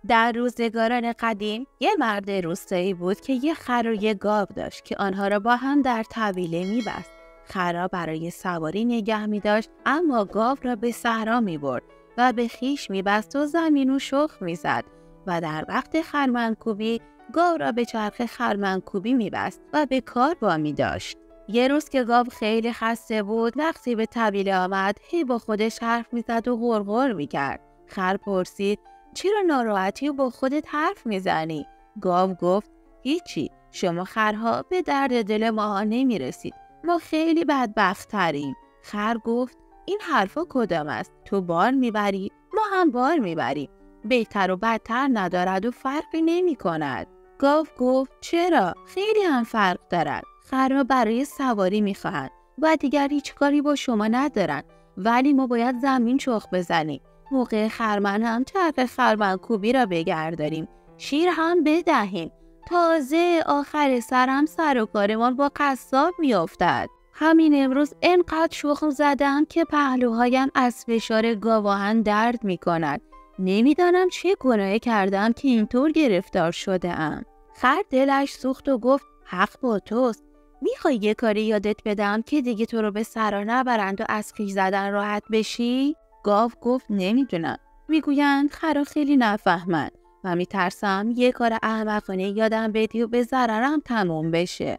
در روزگاران قدیم یه مرد روستایی بود که یه خر و یه گاو داشت که آنها را با هم در طویله می‌بست. خر را برای سواری نگه می‌داشت، اما گاو را به صحرا می‌برد و به خویش می‌بست و زمین و شخم می‌زد و در وقت خرمنکوبی گاو را به چرخ خرمنکوبی می‌بست و به کار وامی داشت. یه روز که گاو خیلی خسته بود، وقتی به طویله آمد، هی با خودش حرف می‌زد و غرغر می‌کرد. خر پرسید: چرا ناراحتی و با خودت حرف میزنی؟ گاو گفت: هیچی، شما خرها به درد دل ماها نمیرسید، ما خیلی بدبخت تریم. خر گفت: این حرفا کدام است؟ تو بار میبری، ما هم بار میبریم، بهتر و بدتر ندارد و فرقی نمی کند. گاو گفت: چرا؟ خیلی هم فرق دارد. خرها برای سواری میخواهند و دیگر هیچ کاری با شما ندارن، ولی ما باید زمین چخ بزنیم، موقع خرمن هم چرخ خرمنکوبی را بگرداریم، شیر هم بدهیم، تازه آخر سر هم سر و کارمان با قصاب میافتد. همین امروز انقدر شخم زدم که پهلوهایم از فشار گاواهن درد میکند. نمیدانم چه گناهی کردم که اینطور گرفتار شده ام. خر دلش سوخت و گفت: حق با توست. میخوای یه کاری یادت بدم که دیگه تو رو به صحرا نبرند و از خویش زدن راحت بشی؟ گاو گفت: نمیدونم. میگویند خرا خیلی نفهمند و میترسم یه کار احمقانه یادم بدی و به ضررم تموم بشه.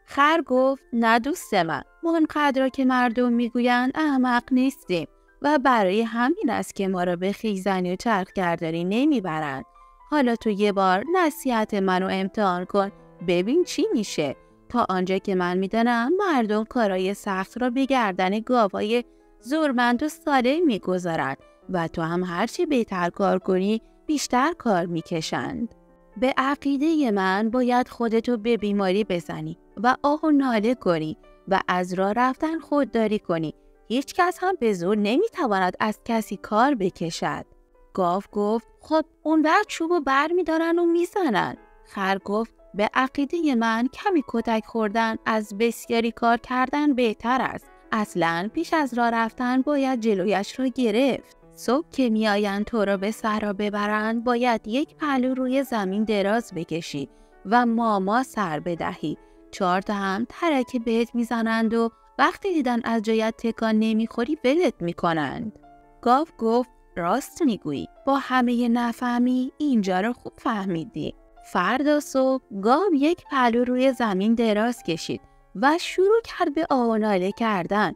خر گفت: نه دوست من، ما اونقدر که مردم میگویند احمق نیستیم و برای همین است که ما را به خیزنی و چرخگردانی نمیبرند. حالا تو یه بار نصیحت منو امتحان کن، ببین چی میشه. تا آنجا که من میدانم مردم کارای سخت را به گردن گاوای زورمند و سالم میگذارند و تو هم هرچی بهتر کار کنی بیشتر کار میکشند. به عقیده من باید خودتو به بیماری بزنی و آه و ناله کنی و از راه رفتن خودداری کنی. هیچ کس هم به زور نمیتواند از کسی کار بکشد. گاو گفت: خب اون وقت چوبو بر میدارن و میزنن. خر گفت: به عقیده من کمی کتک خوردن از بسیاری کار کردن بهتر است. اصلاً پیش از راه رفتن باید جلویش را گرفت. صبح که میآیند تو را به صحرا ببرند، باید یک پهلو روی زمین دراز بکشی و ماما سر بدهی. 4 تا هم ترکه بهت میزنند و وقتی دیدن از جایت تکان نمیخوری ولت میکنند. گاو گفت: راست میگویی، با همه نفهمی اینجا را خوب فهمیدی. فردا صبح گاو یک پهلو روی زمین دراز کشید و شروع کرد به آه و ناله کردن.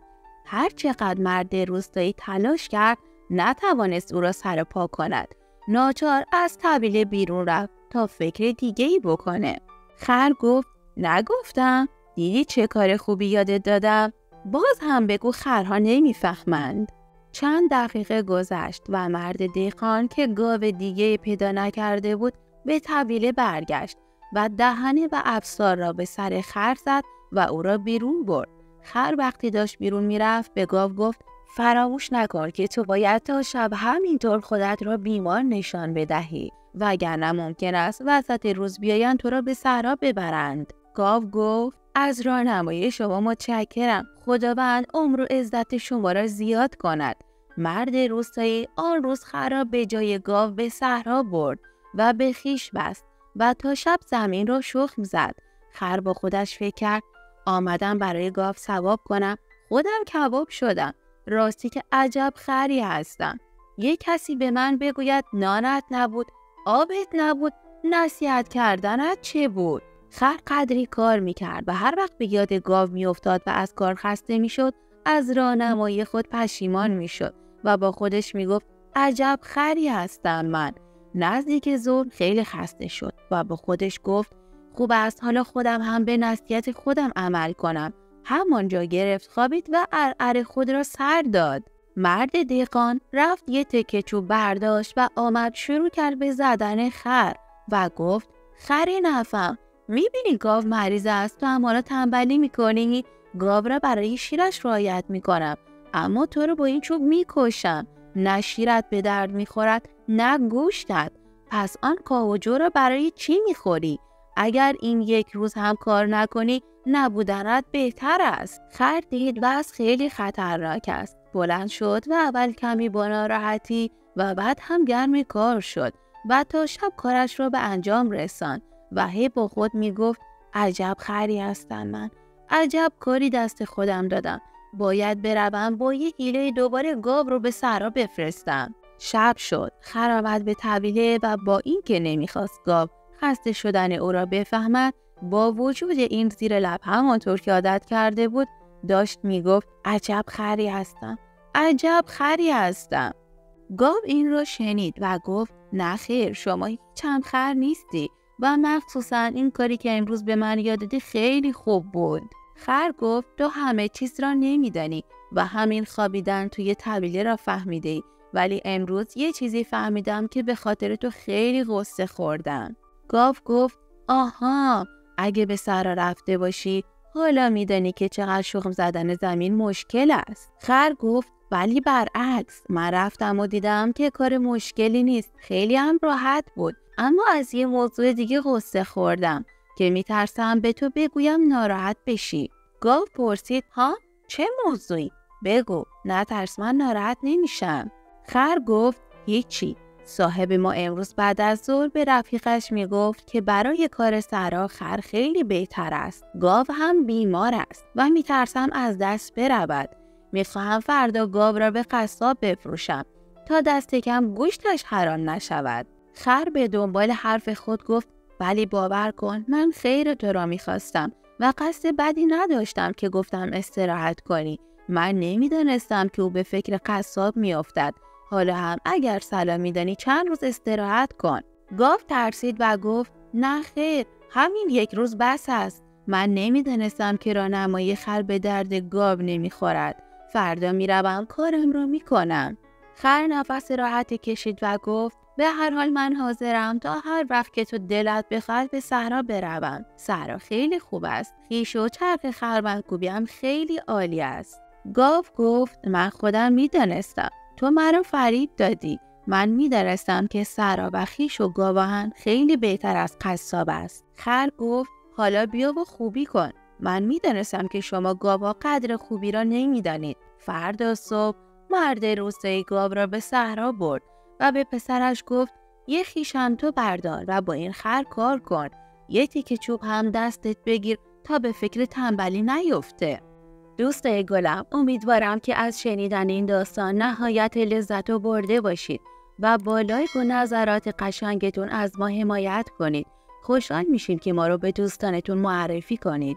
هر چقدر مرد روستایی تلاش کرد نتوانست او را سر پا کند. ناچار از طویله بیرون رفت تا فکر دیگه‌ای بکنه. خر گفت: نگفتم؟ دیدی چه کار خوبی یادت دادم؟ باز هم بگو خرها نمیفهمند. چند دقیقه گذشت و مرد دهقان که گاو دیگه پیدا نکرده بود به طویله برگشت و دهنه و افسار را به سر خر زد و او را بیرون برد. خر وقتی داشت بیرون میرفت به گاو گفت: فراموش نکن که تو باید تا شب همینطور خودت را بیمار نشان بدهی، وگرنه ممکن است وسط روز بیایند تو را به صحرا ببرند. گاو گفت: از راهنمایی شما متشکرم، خداوند عمر و عزت شما را زیاد کند. مرد روستایی آن روز خر را به جای گاو به صحرا برد و به خویش بست و تا شب زمین را شخم زد. خر با خودش فکر کرد: آمدم برای گاو ثواب کنم، خودم کباب شدم. راستی که عجب خری هستم. یک کسی به من بگوید نانت نبود، آبت نبود، نصیحت کردنت چه بود؟ خر قدری کار میکرد و هر وقت به یاد گاو میافتاد و از کار خسته میشد، از راهنمایی خود پشیمان میشد و با خودش میگفت: عجب خری هستم من. نزدیک ظهر خیلی خسته شد و با خودش گفت: خوب است حالا خودم هم به نصیحت خودم عمل کنم. همانجا گرفت خوابید و ارعر خود را سر داد. مرد دهقان رفت یه تکه چوب برداشت و آمد شروع کرد به زدن خر و گفت: خری نفهم، میبینی گاو مریض است، تو همانا تنبلی میکنی؟ گاو را برای شیرش رعایت میکنم، اما تو رو با این چوب میکشم. نه شیرت به درد میخورد نه گوشتت، پس آن کاه و جو را برای چی میخوری؟ اگر این یک روز هم کار نکنی نبودنت بهتر است. خر دید وضع خیلی خطرناک است. بلند شد و اول کمی با ناراحتی و بعد هم گرم کار شد و تا شب کارش را به انجام رساند و هی با خود میگفت عجب خری هستم من، عجب کاری دست خودم دادم، باید بروم با یه حیله دوباره گاو رو به صحرا بفرستم. شب شد، خر آمد به طویله و با اینکه نمیخواست گاو خسته شدن او را بفهمد، با وجود این زیر لب همانطور که عادت کرده بود داشت میگفت عجب خری هستم، عجب خری هستم. گاو این را شنید و گفت نه خیر، شما هیچ هم خر نیستی و مخصوصا این کاری که امروز به من یاد دادی خیلی خوب بود. خر گفت تو همه چیز را نمیدانی و همین خوابیدن توی طویله را فهمیدی، ولی امروز یه چیزی فهمیدم که به خاطر تو خیلی غصه خوردم. گاو گفت آها، اگه به صحرا رفته باشی حالا میدانی که چقدر شخم زدن زمین مشکل است. خر گفت ولی برعکس، من رفتم و دیدم که کار مشکلی نیست، خیلی هم راحت بود، اما از یه موضوع دیگه غصه خوردم که میترسم به تو بگویم ناراحت بشی. گاو پرسید ها؟ چه موضوعی؟ بگو، نترس، من ناراحت نمیشم. خر گفت هیچی، صاحب ما امروز بعد از ظهر به رفیقش میگفت که برای کار صحرا خر خیلی بهتر است. گاو هم بیمار است و میترسم از دست برود. میخواهم فردا گاو را به قصاب بفروشم تا دست کم گوشتش حرام نشود. خر به دنبال حرف خود گفت ولی باور کن من خیر تو را میخواستم و قصد بدی نداشتم که گفتم استراحت کنی. من نمیدانستم که او به فکر قصاب میافتد. حالا هم اگر سلام میدانی چند روز استراحت کن. گاو ترسید و گفت نه خیر، همین یک روز بس است. من نمیدانستم که راهنمایی خر به درد گاو نمیخورد. فردا میروم کارم را میکنم. خر نفس راحتی کشید و گفت به هر حال من حاضرم تا هر وقت که تو دلت بخواد به صحرا بروم. صحرا خیلی خوب است. خویش و چرخ خربندکوبی هم خیلی عالی است. گاو گفت من خودم میدانستم. تو مرا فریب دادی. من میدانستم که صحرا و خویش و گاوان خیلی بهتر از قصاب است. خر گفت حالا بیا و خوبی کن. من میدانستم که شما گاوا قدر خوبی را نمیدانید. فردا صبح مرد روستایی گاو را به صحرا برد و به پسرش گفت یه خویشم تو بردار و با این خر کار کن. یه تیکه چوب هم دستت بگیر تا به فکر تنبلی نیفته. دوستای گلم، امیدوارم که از شنیدن این داستان نهایت لذت رو برده باشید و با لایک و نظرات قشنگتون از ما حمایت کنید. خوشحال میشیم که ما رو به دوستانتون معرفی کنید.